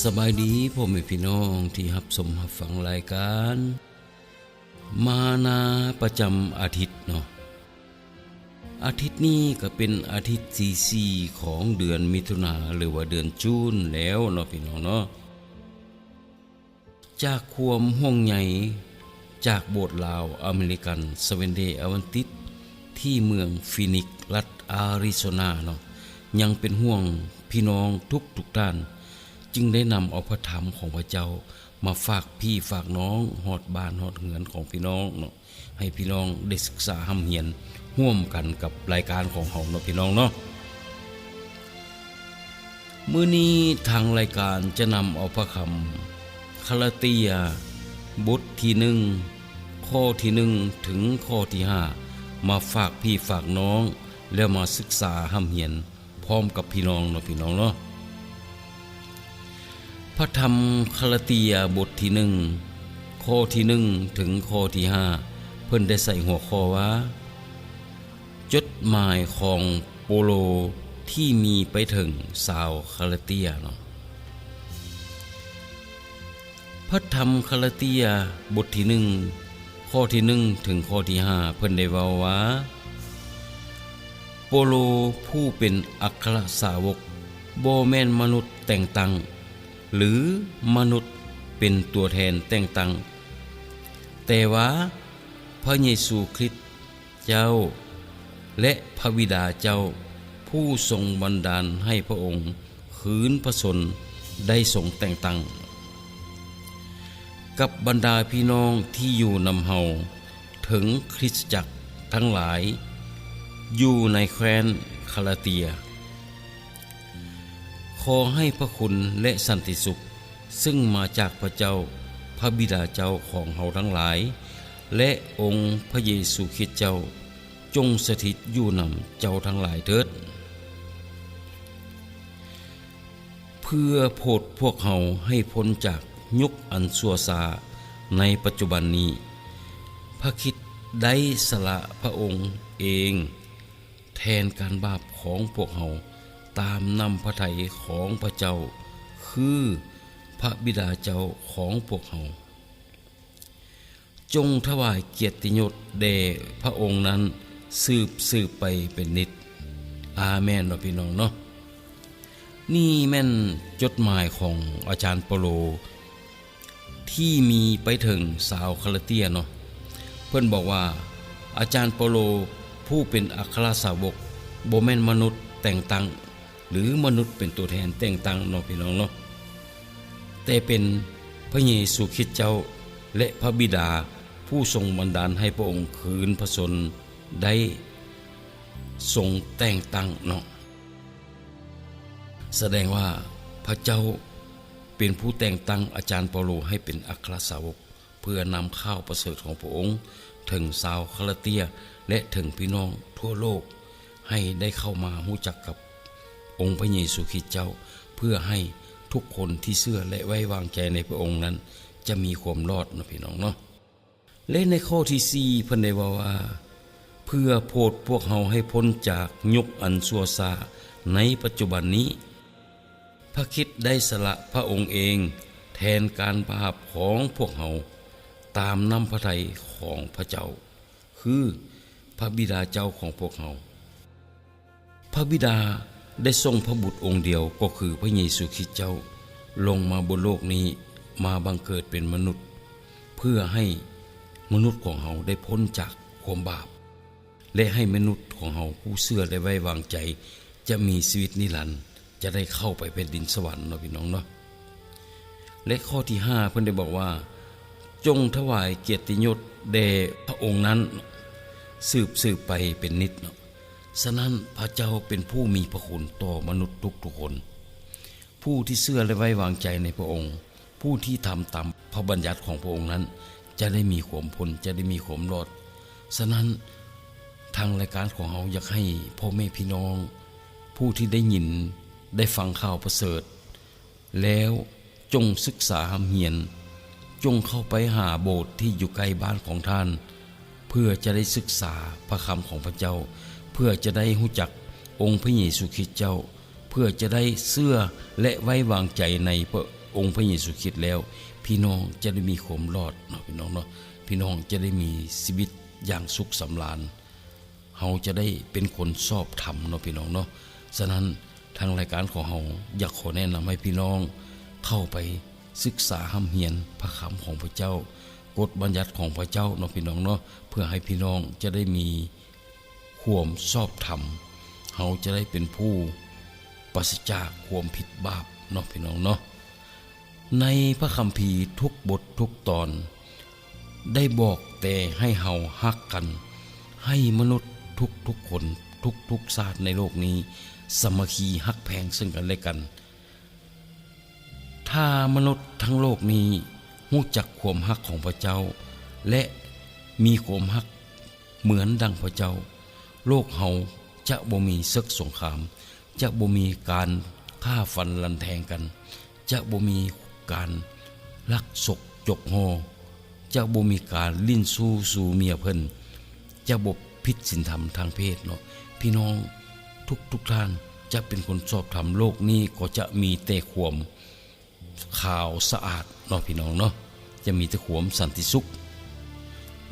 สบายดีพ่อแม่พี่น้องที่รับชมรับฟังรายการมานาประจำอาทิตย์เนาะอาทิตย์นี้ก็เป็นอาทิตย์ที่4ของเดือนมิถุนาหรือว่าเดือนจูนแล้วเนาะพี่น้องเนาะจากความห่วงใหญ่จากโบสถ์ลาวอเมริกันเซเว่นเดย์แอดเวนทิสต์ที่เมืองฟีนิกซ์รัฐอาริโซนาเนาะยังเป็นห่วงพี่น้องทุกท่านจึงได้นำเอาพระธรรมของพระเจ้ามาฝากพี่ฝากน้องฮอดบ้านฮอดเหือนของพี่น้องเนาะให้พี่น้องได้ศึกษาหำเหียนร่วมกันกับรายการของเฮาเนาะพี่น้องเนาะมื้อนี้ทางรายการจะนำเอาพระคำคาลาตียบทที่1ข้อที่1ถึงข้อที่5มาฝากพี่ฝากน้องแล้วมาศึกษาหำเหียนพร้อมกับพี่น้องเนาะพี่น้องเนาะพระธรรมคาลาตียบทที่1ข้อที่1ถึงข้อที่5เพิ่นได้ใส่หัวข้อว่าจดหมายของโปโลที่มีไปถึงชาวคาลาตียเนาะพระธรรมคาลาตียบทที่1ข้อที่1ถึงข้อที่5เพิ่นได้เว้าว่าโปโลผู้เป็นอัครสาวกบ่แม่นมนุษย์แต่งตั้งหรือมนุษย์เป็นตัวแทนแต่งตั้งแต่ว่าพระเยซูคริสต์เจ้าและพระบิดาเจ้าผู้ทรงบันดาลให้พระองค์คืนพระชนได้ทรงแต่งตั้งกับบรรดาพี่น้องที่อยู่นำเฮาถึงคริสตจักรทั้งหลายอยู่ในแคว้นคาลาเตียขอให้พระคุณและสันติสุขซึ่งมาจากพระเจ้าพระบิดาเจ้าของเฮาทั้งหลายและองค์พระเยซูคริสต์เจ้าจงสถิตอยู่นำเจ้าทั้งหลายเถิดเพื่อโปรดพวกเฮาให้พ้นจากยุคอันชั่วช้าในปัจจุบันนี้พระคริสต์ได้สละพระองค์เองแทนการบาปของพวกเฮาตามนำพระทัยของพระเจ้าคือพระบิดาเจ้าของพวกเฮาจงถวายเกียรติยศแด่พระองค์นั้นสืบไปเป็นนิจอาเมนเนาะพี่น้องเนาะนี่แม่นจดหมายของอาจารย์เปโลที่มีไปถึงชาวคาลาเตียเนาะเพิ่นบอกว่าอาจารย์เปโลผู้เป็นอัครสาวกบ่แม่นมนุษย์แต่งตั้งหรือมนุษย์เป็นตัวแทนแต่งตั้งเนาะพี่น้องเนาะแต่เป็นพระเยซูคริสต์เจ้าและพระบิดาผู้ทรงบันดาลให้พระองค์คืนพระชนได้ทรงแต่งตั้งเนาะแสดงว่าพระเจ้าเป็นผู้แต่งตั้งอาจารย์เปโลให้เป็นอัครสาวกเพื่อนำข่าวประเสริฐของพระองค์ถึงชาวคาลาเตียและถึงพี่น้องทั่วโลกให้ได้เข้ามารู้จักกับองค์พระเยซูคริสต์เจ้าเพื่อให้ทุกคนที่เชื่อและไว้วางใจในพระองค์นั้นจะมีความรอดนะพี่น้องเนาะและในข้อที่4เพิ่นได้ว่าเพื่อโปรดพวกเฮาให้พ้นจากยุคอันชั่วช้าในปัจจุบันนี้พระคริสต์ได้สละพระองค์เองแทนการบาปของพวกเฮาตามน้ำพระทัยของพระเจ้าคือพระบิดาเจ้าของพวกเฮาพระบิดาได้ส่งพระบุตรองค์เดียวก็คือพระเยซูคริสต์เจ้าลงมาบนโลกนี้มาบังเกิดเป็นมนุษย์เพื่อให้มนุษย์ของเฮาได้พ้นจากความบาปและให้มนุษย์ของเฮาผู้เชื่อและไว้วางใจจะมีชีวิตนิรันดร์จะได้เข้าไปเป็นดินสวรรค์เนาะพี่น้องเนาะและข้อที่5เพิ่นได้บอกว่าจงถวายเกียรติยศแด่พระองค์นั้นสืบไปเป็นนิจเนาะฉะนั้นพระเจ้าเป็นผู้มีพระคุณต่อมนุษย์ทุกคนผู้ที่เชื่อและไว้วางใจในพระองค์ผู้ที่ทำตามพระบัญญัติของพระองค์นั้นจะได้มีความพ้นจะได้มีความรอดฉะนั้นทางรายการของเราอยากให้พ่อแม่พี่น้องผู้ที่ได้ยินได้ฟังข่าวประเสริฐแล้วจงศึกษาหำเหียนจงเข้าไปหาโบสถ์ที่อยู่ใกล้บ้านของท่านเพื่อจะได้ศึกษาพระคำของพระเจ้าเพื่อจะได้รู้จักองค์พระเยซูคริสต์เจ้าเพื่อจะได้เชื่อและไว้วางใจในพระ องค์พระเยซูคริสต์แล้วพี่น้องจะได้มีความรอดเนาะพี่น้องเนาะพี่น้องจะได้มีชีวิตอย่างสุขสำราญเฮาจะได้เป็นคนชอบธรรมเนาะพี่น้องเนาะฉะนั้นทางรายการของเฮาอยากขอแนะนำให้พี่น้องเข้าไปศึกษาห้ำเฮียนพระคำของพระเจ้ากฎบัญญัติของพระเจ้าเนาะพี่น้องเนาะเพื่อให้พี่น้องจะได้มีความชอบธรรมเฮาจะได้เป็นผู้ปราศจากความผิดบาปเนาะพี่น้องเนาะในพระคัมภีร์ทุกบททุกตอนได้บอกแต่ให้เฮาฮักกันให้มนุษย์ทุกคนทุกชาติในโลกนี้สามัคคีฮักแพงซึ่งกันและกันถ้ามนุษย์ทั้งโลกนี้รู้จักความฮักของพระเจ้าและมีความฮักเหมือนดังพระเจ้าโลกเฮาจะบ่มีศึกสงครามจะบ่มีการฆ่าฟันลันแทงกันจะบ่มีการลักศกจกหอจะบ่มีการลิ้นสู่เมียเพิ่นจะบ่ผิดศีลธรรมทางเพศเนาะพี่น้องทุกท่านจะเป็นคนชอบธรรมโลกนี้ก็จะมีแต่ความขาวสะอาดเนาะพี่น้องเนาะจะมีแต่ความสันติสุข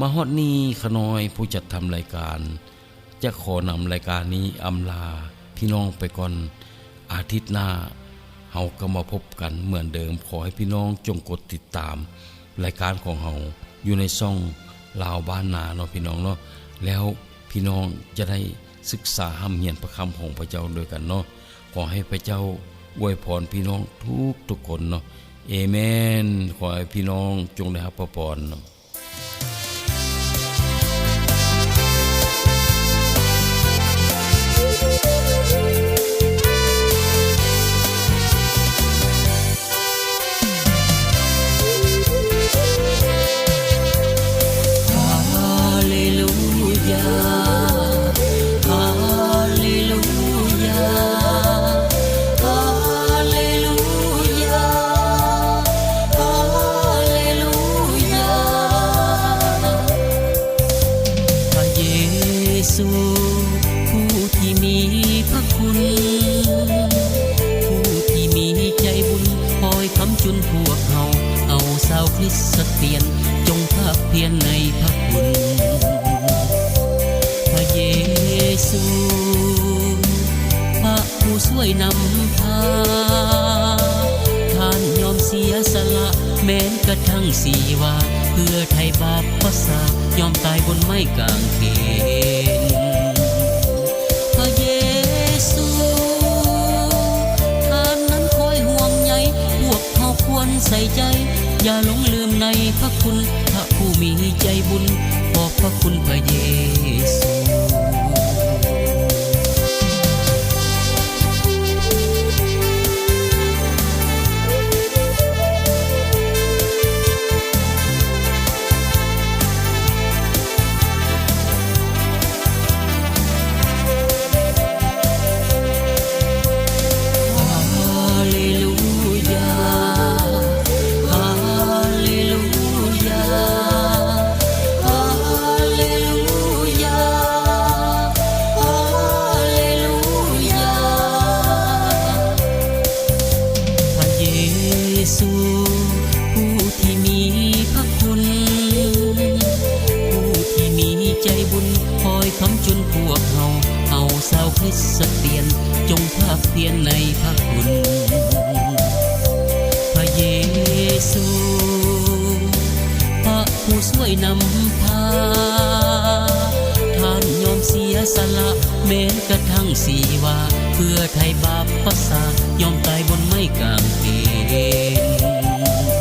มาฮอดนี้ขน้อยผู้จัดทำรายการจะขอนำรายการนี้อำลาพี่น้องไปก่อนอาทิตย์หน้าเฮาก็มาพบกันเหมือนเดิมขอให้พี่น้องจงกดติดตามรายการของเฮาอยู่ในช่องลาวบ้านนาเนาะพี่น้องเนาะแล้วพี่น้องจะได้ศึกษาห้ำเฮียนพระคำของพระเจ้าด้วยกันเนาะขอให้พระเจ้าอวยพรพี่น้องทุกคนเนาะเอเมนขอให้พี่น้องจงได้รับพระพรผู้ที่มีพระคุณผู้ที่มีใจบุญคอยค้ำจุนพวกเฮาเอาชาวคริสเตียนจงภาคเพียรในพระคุณพระเยซูพระผู้ช่วยนำพาท่านยอมเสียสละแม้นกระทั่งสีวาเพื่อไถ่บาปประสายอมตายบนไม้กางเขนพระเยซูท่านนั้นคอยห่วงใยพวกเขาควรใส่ใจอย่าหลงลืมในพระคุณพระผู้มีใจบุญขอบพระคุณพระเยซูผู้ที่มีพระคุณผู้ที่มีใจบุญคอยค้ำจุนพวกเฮาเอาชาวคริสเตียนจงภาคเพียรในพระคุณพระเยซูพระผู้ช่วยนำพาท่านยอมเสียสละแม้กระทั่งสีวาเพื่อไถ่บาปประสายอมตายบนไม้กางเขน